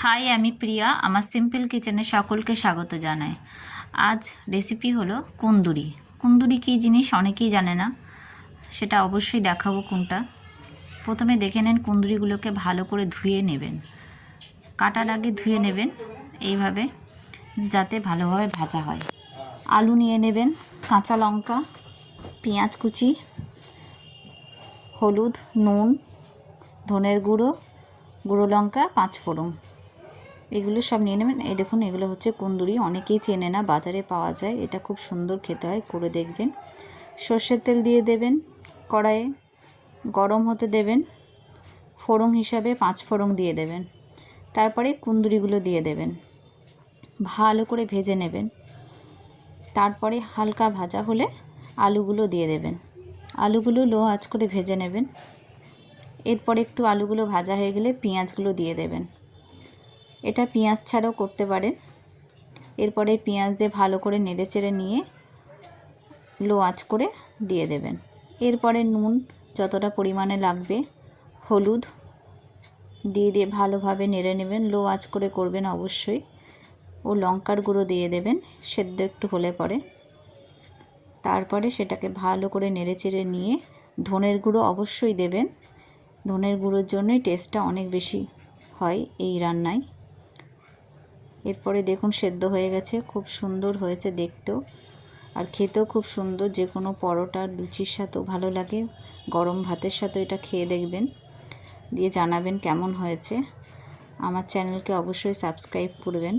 High, আমি প্রিয়া। আমার simple কিচেনে সকলকে স্বাগত জানাই। আজ রেসিপি হলো কুন্দুরি। কুন্দুরি কী জিনিস অনেকেই জানে না, সেটা অবশ্যই দেখাবো কোনটা। প্রথমে দেখে নেন, কুন্দুরিগুলোকে ভালো করে ধুয়ে নেবেন। কাটার আগে ধুয়ে নেবেন এইভাবে, যাতে ভালোভাবে ভাজা হয়। আলু নিয়ে নেবেন, কাঁচা লঙ্কা, পেঁয়াজ কুচি, হলুদ, নুন, ধনের গুঁড়ো, গুঁড়ো লঙ্কা, পাঁচফোড়ন, এগুলো সব নিয়ে নেবেন। এই দেখুন, এগুলো হচ্ছে কুন্দুরি। অনেকেই চেনে না, বাজারে পাওয়া যায়। এটা খুব সুন্দর খেতে হয়, করে দেখবেন। সর্ষের তেল দিয়ে দেবেন কড়াইয়ে, গরম হতে দেবেন। ফোড়ন হিসাবে পাঁচফোড়ন দিয়ে দেবেন। তারপরে কুন্দুরিগুলো দিয়ে দেবেন, ভালো করে ভেজে নেবেন। তারপরে হালকা ভাজা হলে আলুগুলো দিয়ে দেবেন। আলুগুলো লো আঁচ করে ভেজে নেবেন। এরপরে একটু আলুগুলো ভাজা হয়ে গেলে পেঁয়াজগুলো দিয়ে দেবেন। এটা পেঁয়াজ ছাড়াও করতে পারেন। এরপরে পেঁয়াজ দিয়ে ভালো করে নেড়েচেড়ে নিয়ে লো আঁচ করে দিয়ে দেবেন। এরপরে নুন যতটা পরিমাণে লাগবে, হলুদ দিয়ে ভালোভাবে নেড়ে নেবেন। লো আঁচ করে করবেন অবশ্যই। ও লঙ্কার গুঁড়ো দিয়ে দেবেন সেদ্ধ একটু হলে পরে। তারপরে সেটাকে ভালো করে নেড়েচেড়ে নিয়ে ধনের গুঁড়ো অবশ্যই দেবেন। ধনের গুঁড়োর জন্যই টেস্টটা অনেক বেশি হয় এই রান্নায়। এরপরে দেখুন, সেদ্ধ হয়ে গেছে, খুব সুন্দর হয়েছে দেখতেও, আর খেতেও খুব সুন্দর। যে কোনো পরোটা, লুচির সাথেও ভালো লাগে, গরম ভাতের সাথেও এটা খেয়ে দেখবেন, দিয়ে জানাবেন কেমন হয়েছে। আমার চ্যানেলকে অবশ্যই সাবস্ক্রাইব করবেন।